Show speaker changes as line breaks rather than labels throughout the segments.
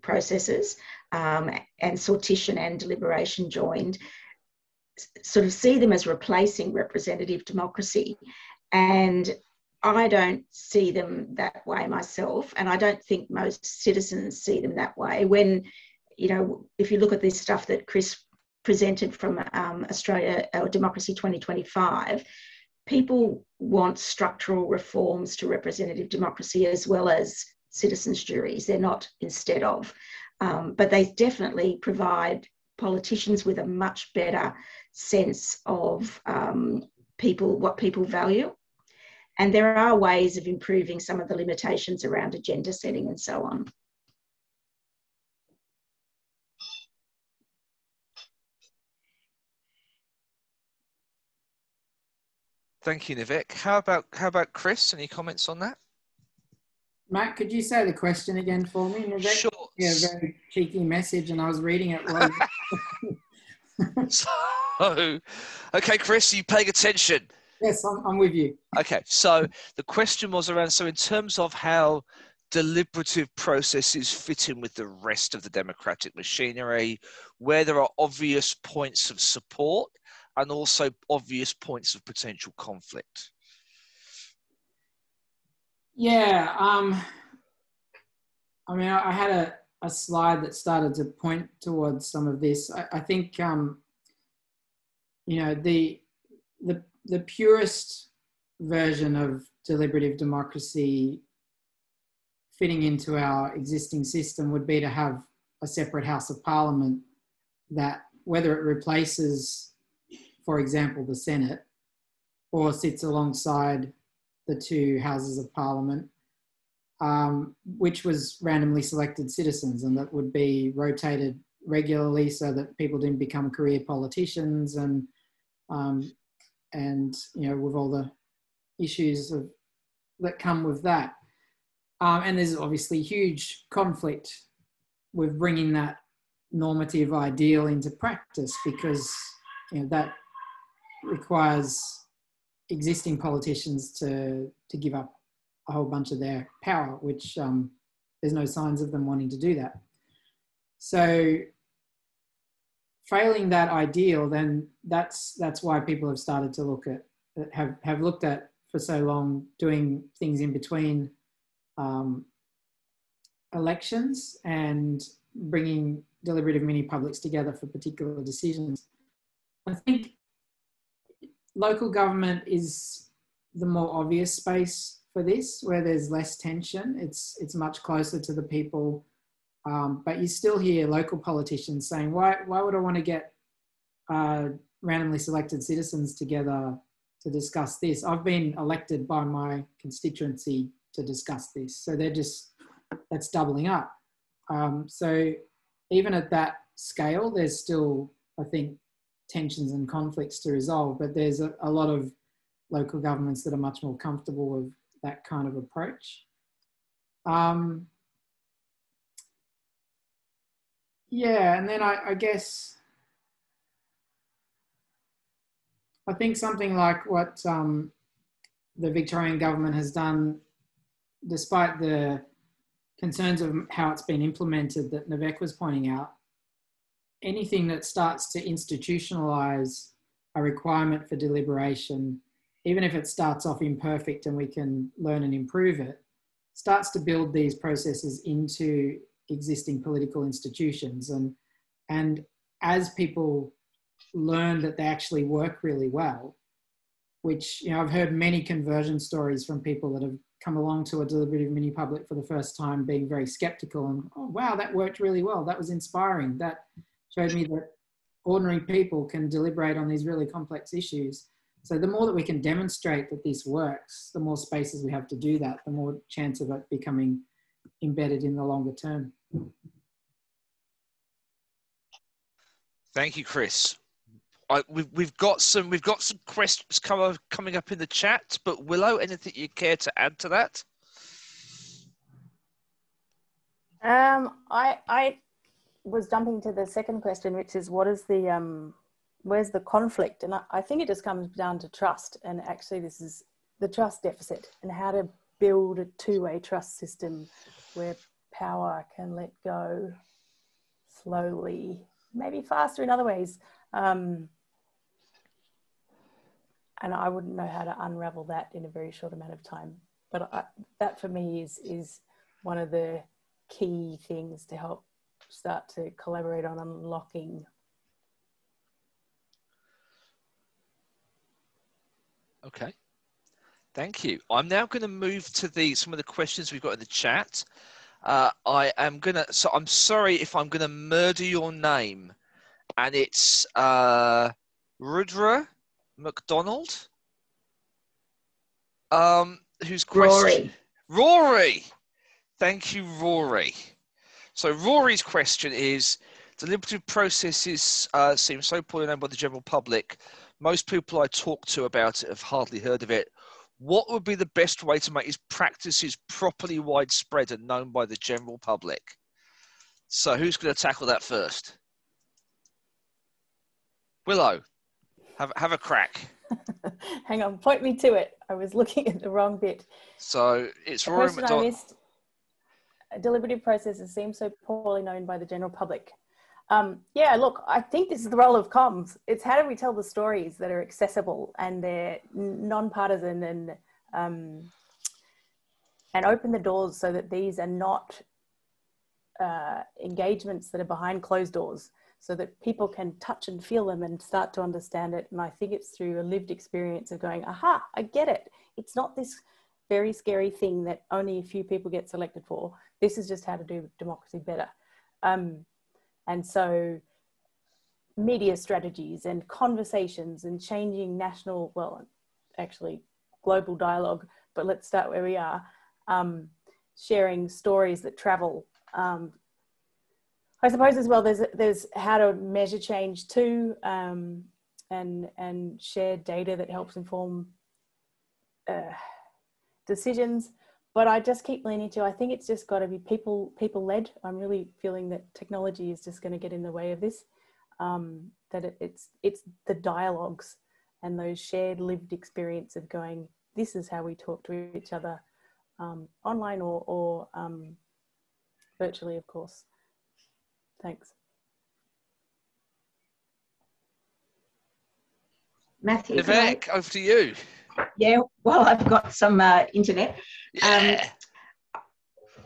processes, and sortition and deliberation joined, sort of see them as replacing representative democracy. And I don't see them that way myself, and I don't think most citizens see them that way. When, you know, if you look at this stuff that Chris presented from Australia or Democracy 2025, people want structural reforms to representative democracy as well as citizens' juries. They're not instead of, but they definitely provide politicians with a much better sense of what people value. And there are ways of improving some of the limitations around agenda setting and so on.
Thank you, Nivek. How about Chris? Any comments on that?
Matt, could you say the question again for me, Nivek?
Sure.
Yeah, a very cheeky message, and I was reading it while
So, okay, Chris, are you paying attention?
Yes, I'm with you.
Okay, so the question was around, so in terms of how deliberative processes fit in with the rest of the democratic machinery, where there are obvious points of support and also obvious points of potential conflict.
Yeah, I mean, I had a slide that started to point towards some of this. I think, you know, the purest version of deliberative democracy fitting into our existing system would be to have a separate House of Parliament that, whether it replaces, for example, the Senate, or sits alongside the two Houses of Parliament, which was randomly selected citizens, and that would be rotated regularly so that people didn't become career politicians and you know, with all the issues that come with that. And there's obviously huge conflict with bringing that normative ideal into practice, because, you know, that requires existing politicians to give up a whole bunch of their power, which there's no signs of them wanting to do that. So failing that ideal, then that's why people have started to look at, have looked at for so long, doing things in between elections and bringing deliberative mini-publics together for particular decisions. I think local government is the more obvious space for this, where there's less tension. It's much closer to the people, but you still hear local politicians saying, why would I want to get randomly selected citizens together to discuss this? I've been elected by my constituency to discuss this. So that's doubling up. So even at that scale, there's still, I think, tensions and conflicts to resolve, but there's a lot of local governments that are much more comfortable with that kind of approach. Yeah, and then I guess, I think something like what the Victorian government has done, despite the concerns of how it's been implemented that Nivek was pointing out, anything that starts to institutionalise a requirement for deliberation, even if it starts off imperfect and we can learn and improve it, starts to build these processes into existing political institutions. And as people learn that they actually work really well, which, you know, I've heard many conversion stories from people that have come along to a deliberative mini-public for the first time being very skeptical and, oh, wow, that worked really well. That was inspiring. That showed me that ordinary people can deliberate on these really complex issues. So the more that we can demonstrate that this works, the more spaces we have to do that, the more chance of it becoming embedded in the longer term.
Thank you, Chris. We've got some questions coming up in the chat, but Willow, anything you care to add to that?
I was jumping to the second question, which is what is the where's the conflict? And I think it just comes down to trust, and actually this is the trust deficit and how to build a two-way trust system where power can let go slowly, maybe faster in other ways. And I wouldn't know how to unravel that in a very short amount of time. But that for me is one of the key things to help start to collaborate on unlocking.
Okay, thank you. I'm now going to move to some of the questions we've got in the chat. So I'm sorry if I'm going to murder your name, and it's Rudra McDonald. Whose question? Rory. Thank you, Rory. So Rory's question is, deliberative processes seem so poorly known by the general public. Most people I talk to about it have hardly heard of it. What would be the best way to make these practices properly widespread and known by the general public? So who's going to tackle that first? Willow, have a crack.
Hang on, point me to it. I was looking at the wrong bit.
So it's
The
Rory
question
McDonald.
I missed. Deliberative processes seem so poorly known by the general public. Yeah, look, I think this is the role of comms. It's how do we tell the stories that are accessible and they're non-partisan and open the doors so that these are not engagements that are behind closed doors, so that people can touch and feel them and start to understand it. And I think it's through a lived experience of going, aha, I get it. It's not this very scary thing that only a few people get selected for. This is just how to do democracy better. And so media strategies and conversations and changing national, well, actually global dialogue, but let's start where we are, sharing stories that travel. I suppose as well, there's how to measure change too, and share data that helps inform decisions. But I just keep leaning to, I think it's just got to be people-led. I'm really feeling that technology is just going to get in the way of this, that it's the dialogues and those shared lived experience of going, this is how we talk to each other, online or virtually, of course. Thanks.
Matthew,
Vivek, over to you.
Yeah, well, I've got some internet.
Yeah.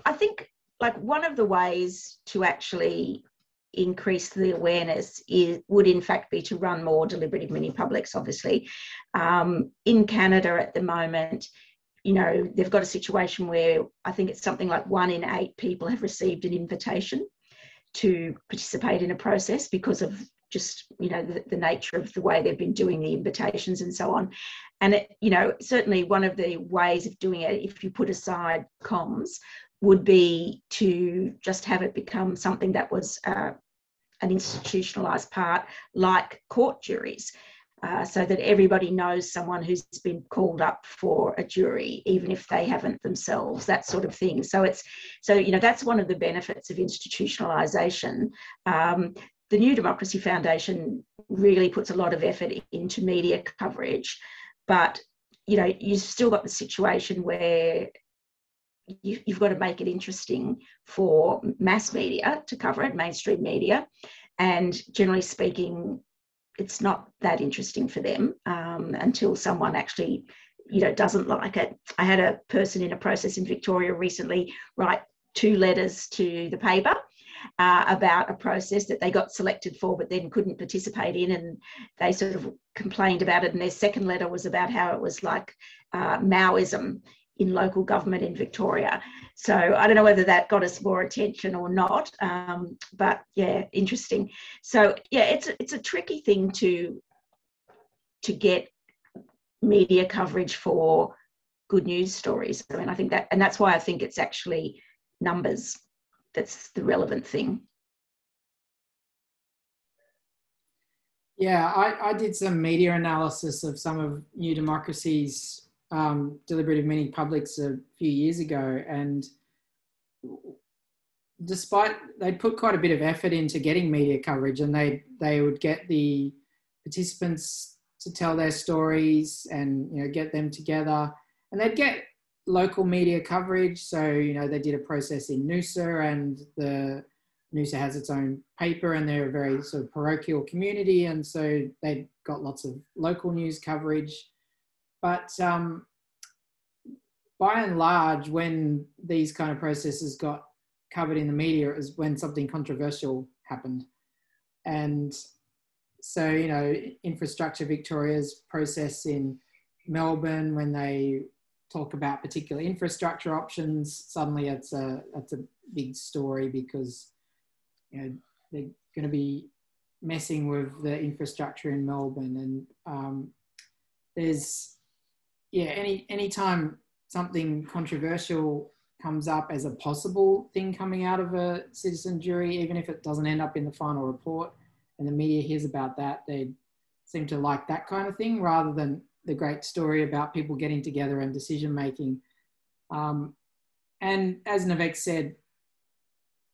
I think like one of the ways to actually increase the awareness would in fact be to run more deliberative mini publics, obviously. In Canada at the moment, you know, they've got a situation where I think it's something like 1 in 8 people have received an invitation to participate in a process because of just, you know, the nature of the way they've been doing the invitations and so on. And, it, you know, certainly one of the ways of doing it, if you put aside comms, would be to just have it become something that was an institutionalised part, like court juries, so that everybody knows someone who's been called up for a jury, even if they haven't themselves, that sort of thing. So you know, that's one of the benefits of institutionalisation. The New Democracy Foundation really puts a lot of effort into media coverage, but, you know, you've still got the situation where you've got to make it interesting for mass media to cover it, mainstream media, and generally speaking, it's not that interesting for them until someone actually, you know, doesn't like it. I had a person in a process in Victoria recently write 2 letters to the paper about a process that they got selected for but then couldn't participate in, and they sort of complained about it, and their second letter was about how it was like Maoism in local government in Victoria. So I don't know whether that got us more attention or not, but yeah, interesting. So yeah, it's a tricky thing to get media coverage for good news stories. I mean, I think that, and that's why I think it's actually numbers that's the relevant thing.
Yeah, I did some media analysis of some of New Democracy's deliberative mini publics a few years ago, and despite they'd put quite a bit of effort into getting media coverage, and they would get the participants to tell their stories and, you know, get them together, and they'd get local media coverage. So, you know, they did a process in Noosa, and the Noosa has its own paper, and they're a very sort of parochial community. And so they got lots of local news coverage. But by and large, when these kind of processes got covered in the media, it was when something controversial happened. And so, you know, Infrastructure Victoria's process in Melbourne, when they talk about particular infrastructure options, suddenly that's a big story, because, you know, they're going to be messing with the infrastructure in Melbourne. And there's, yeah, anytime something controversial comes up as a possible thing coming out of a citizen jury, even if it doesn't end up in the final report and the media hears about that, they seem to like that kind of thing rather than the great story about people getting together and decision making. And as Nivek said,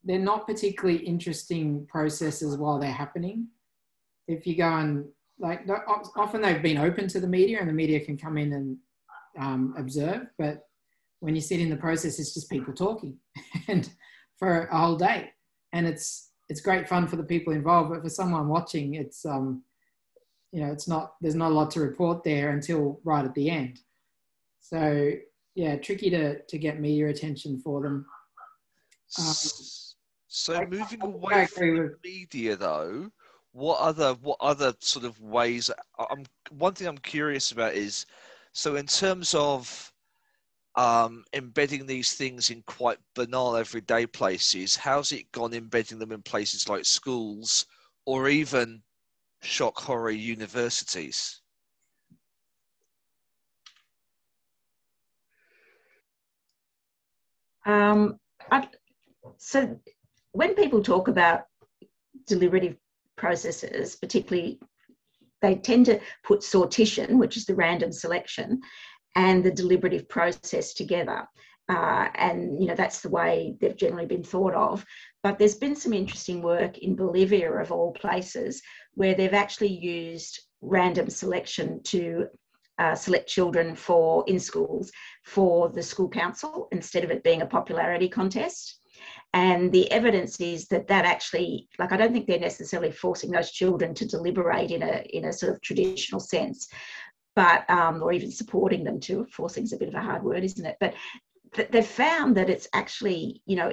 they're not particularly interesting processes while they're happening. If you go and, like, often they've been open to the media and the media can come in and observe, but when you sit in the process, it's just people talking and for a whole day. And it's great fun for the people involved, but for someone watching, it's, you know, there's not a lot to report there until right at the end. So yeah, tricky to get media attention for them.
So moving away from the media though, what other sort of ways, one thing I'm curious about is, so in terms of embedding these things in quite banal everyday places, how's it gone embedding them in places like schools or even shock horror universities?
So when people talk about deliberative processes, particularly, they tend to put sortition, which is the random selection, and the deliberative process together. And, you know, that's the way they've generally been thought of. But there's been some interesting work in Bolivia, of all places, where they've actually used random selection to select children in schools for the school council, instead of it being a popularity contest. And the evidence is that actually, like, I don't think they're necessarily forcing those children to deliberate in a sort of traditional sense, but or even supporting them to. Forcing is a bit of a hard word, isn't it? But they've found that it's actually, you know,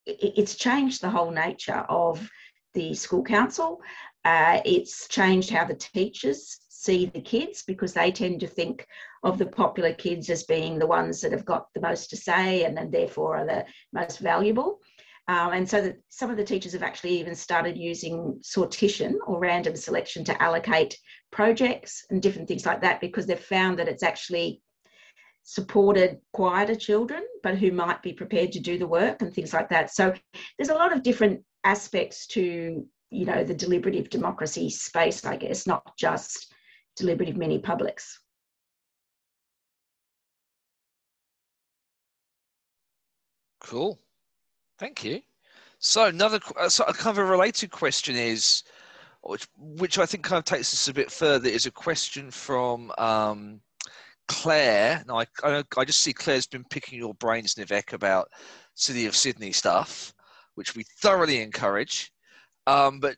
it's changed the whole nature of the school council. It's changed how the teachers see the kids, because they tend to think of the popular kids as being the ones that have got the most to say and therefore are the most valuable. And so that some of the teachers have actually even started using sortition or random selection to allocate projects and different things like that, because they've found that it's actually supported quieter children, but who might be prepared to do the work and things like that. So there's a lot of different aspects to, you know, the deliberative democracy space, I guess, not just deliberative mini publics.
Cool. Thank you. So another so a kind of a related question is, which I think kind of takes us a bit further, is a question from Claire. Now, I just see Claire's been picking your brains, Nivek, about City of Sydney stuff, which we thoroughly encourage. But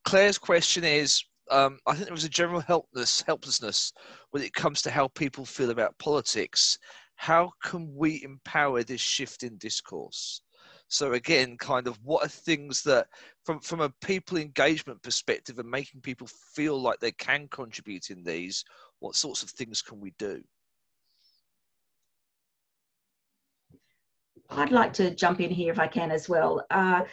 Claire's question is, I think there was a general helplessness when it comes to how people feel about politics. How can we empower this shift in discourse? So again, kind of what are things that, from a people engagement perspective and making people feel like they can contribute in these, what sorts of things can we do?
I'd like to jump in here if I can as well. I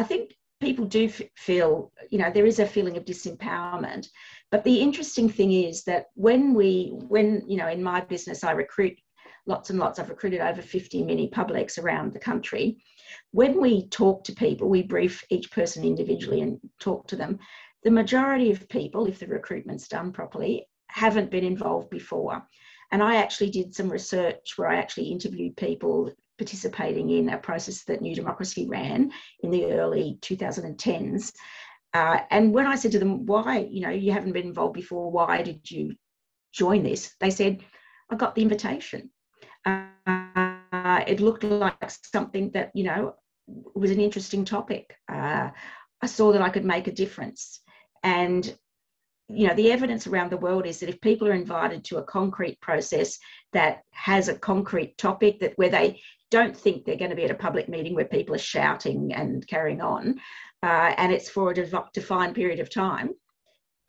think people do feel, you know, there is a feeling of disempowerment. But the interesting thing is that when you know, in my business, I recruit lots and lots. I've recruited over 50 mini publics around the country. When we talk to people, we brief each person individually and talk to them. The majority of people, if the recruitment's done properly, haven't been involved before. And I actually did some research where I actually interviewed people participating in a process that New Democracy ran in the early 2010s. And when I said to them, why, you know, you haven't been involved before, why did you join this? They said, I got the invitation. It looked like something that, you know, was an interesting topic. I saw that I could make a difference. And, you know, the evidence around the world is that if people are invited to a concrete process that has a concrete topic, that where they don't think they're going to be at a public meeting where people are shouting and carrying on, and it's for a defined period of time,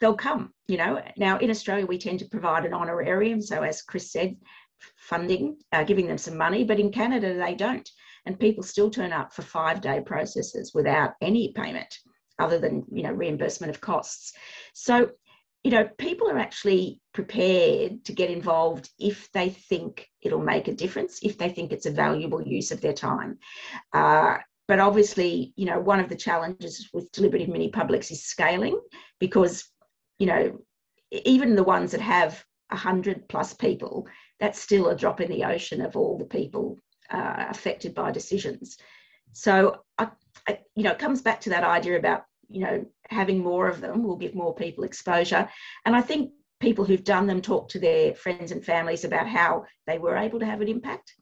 they'll come, you know. Now, in Australia, we tend to provide an honorarium. So as Chris said, funding, giving them some money, but in Canada, they don't. And people still turn up for 5-day processes without any payment other than, you know, reimbursement of costs. So, you know, people are actually prepared to get involved if they think it'll make a difference, if they think it's a valuable use of their time. But obviously, you know, one of the challenges with deliberative mini publics is scaling, because, you know, even the ones that have 100+ people, that's still a drop in the ocean of all the people affected by decisions. So, you know, it comes back to that idea about, you know, having more of them will give more people exposure. And I think people who've done them talk to their friends and families about how they were able to have an impact.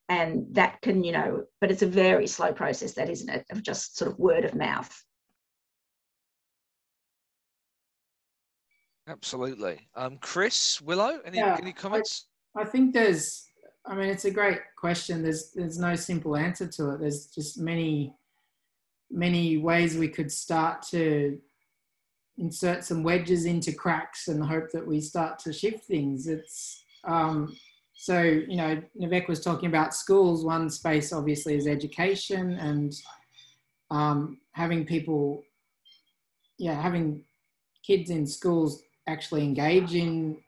And that can, you know, but it's a very slow process, that, isn't it, of just sort of word of mouth.
Absolutely. Chris, Willow, any comments?
I think there's, I mean, it's a great question. There's no simple answer to it. There's just many ways we could start to insert some wedges into cracks and hope that we start to shift things. It's, so, you know, Nivek was talking about schools. One space obviously is education, and having people, having kids in schools actually engage in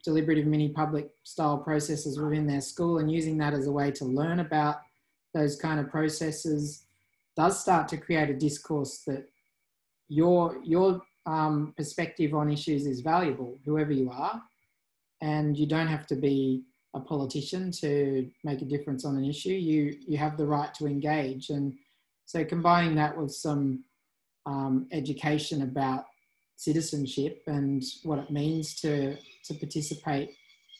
deliberative mini public style processes within their school, and using that as a way to learn about those kind of processes does start to create a discourse that your perspective on issues is valuable, whoever you are, and you don't have to be a politician to make a difference on an issue. You have the right to engage. And so combining that with some education about citizenship and what it means to participate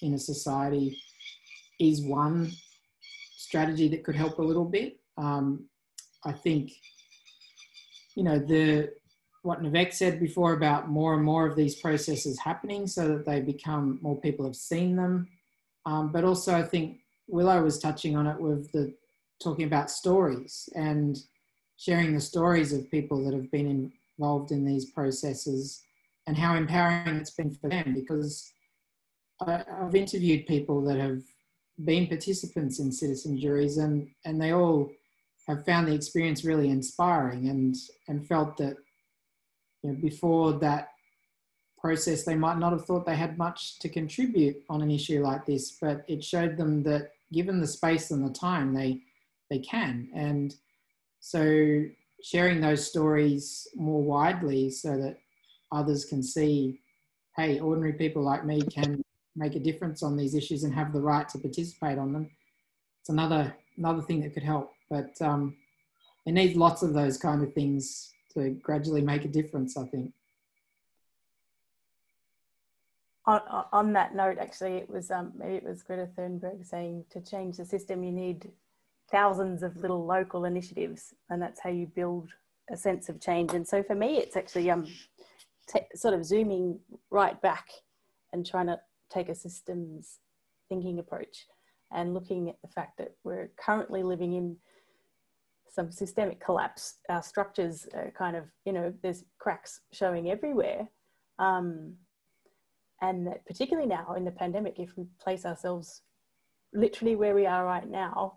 in a society is one strategy that could help a little bit. I think, you know, what Nivek said before about more and more of these processes happening so that they become, more people have seen them. But also I think Willow was touching on it with talking about stories and sharing the stories of people that have been involved in these processes and how empowering it's been for them, because I've interviewed people that have been participants in citizen juries, and they all have found the experience really inspiring, and felt that, you know, before that process they might not have thought they had much to contribute on an issue like this, but it showed them that given the space and the time, they can. And so sharing those stories more widely so that others can see, hey, ordinary people like me can make a difference on these issues and have the right to participate on them. It's another thing that could help. But it needs lots of those kind of things to gradually make a difference, I think.
On that note, actually, it was maybe it was Greta Thunberg saying to change the system, you need thousands of little local initiatives, and that's how you build a sense of change. And so for me, it's actually sort of zooming right back and trying to take a systems thinking approach and looking at the fact that we're currently living in some systemic collapse. Our structures are kind of, you know, there's cracks showing everywhere. And that particularly now in the pandemic, if we place ourselves literally where we are right now,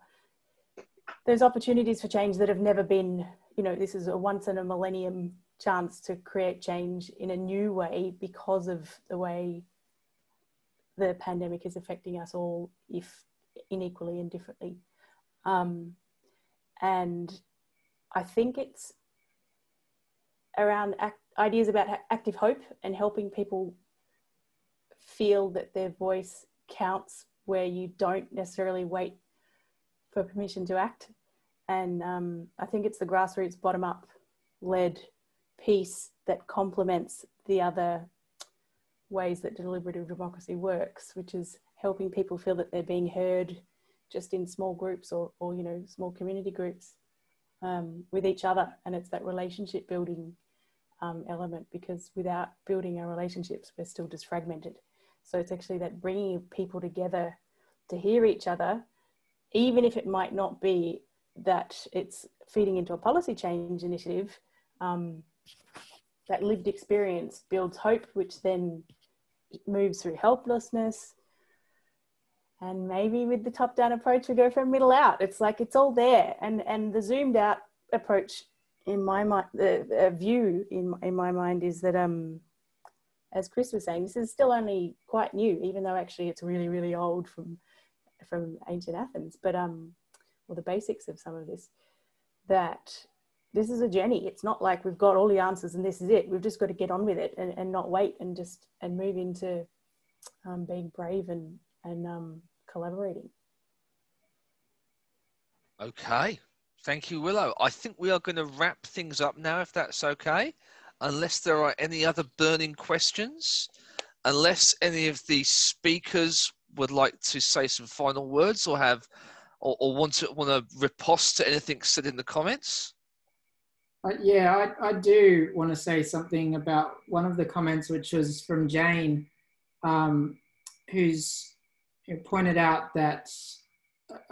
there's opportunities for change that have never been, you know, this is a once in a millennium chance to create change in a new way because of the way the pandemic is affecting us all, if unequally and differently. And I think it's around ideas about active hope and helping people feel that their voice counts where you don't necessarily wait for permission to act. And I think it's the grassroots bottom-up led piece that complements the other ways that deliberative democracy works, which is helping people feel that they're being heard just in small groups or you know, small community groups with each other. And it's that relationship building element, because without building our relationships, we're still just fragmented. So it's actually that bringing people together to hear each other, even if it might not be that it's feeding into a policy change initiative. That lived experience builds hope, which then moves through helplessness. And maybe with the top-down approach, we go from middle out. It's like it's all there. And the zoomed-out approach, in my mind, the view in my mind is that, as Chris was saying, this is still only quite new, even though actually it's really, really old from ancient Athens. But or the basics of some of this, that this is a journey. It's not like we've got all the answers and this is it. We've just got to get on with it and not wait and move into being brave and collaborating.
Okay, thank you, Willow. I think we are going to wrap things up now, if that's okay, unless there are any other burning questions, unless any of the speakers would like to say some final words or have or want to riposte to anything said in the comments.
Yeah, I do want to say something about one of the comments, which was from Jane, who's pointed out that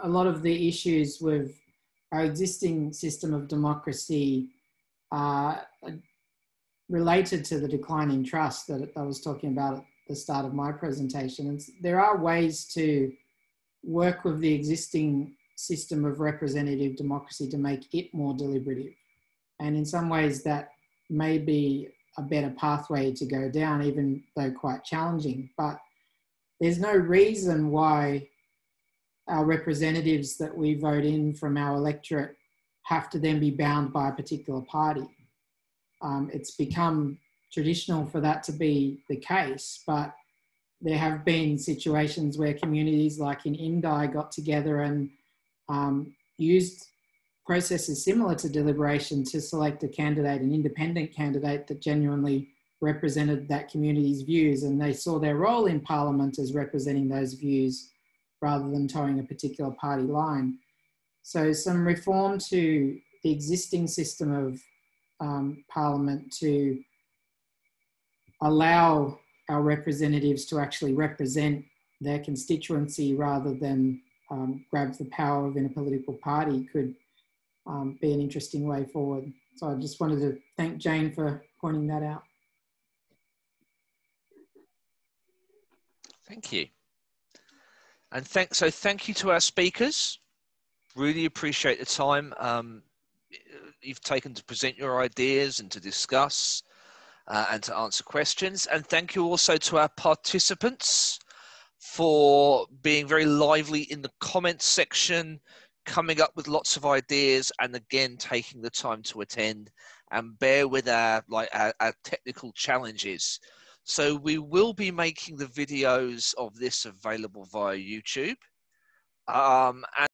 a lot of the issues with our existing system of democracy are related to the decline in trust that I was talking about at the start of my presentation. And there are ways to work with the existing system of representative democracy to make it more deliberative. And in some ways that may be a better pathway to go down, even though quite challenging. But there's no reason why our representatives that we vote in from our electorate have to then be bound by a particular party. It's become traditional for that to be the case, but there have been situations where communities like in Indi got together and used processes similar to deliberation to select a candidate, an independent candidate that genuinely represented that community's views, and they saw their role in Parliament as representing those views rather than towing a particular party line. So some reform to the existing system of Parliament to allow our representatives to actually represent their constituency rather than grab the power within a political party could be an interesting way forward. So I just wanted to thank Jane for pointing that out.
Thank you. And thank you to our speakers. Really appreciate the time you've taken to present your ideas and to discuss and to answer questions. And thank you also to our participants for being very lively in the comments section, coming up with lots of ideas, and again taking the time to attend and bear with our technical challenges. So we will be making the videos of this available via YouTube. And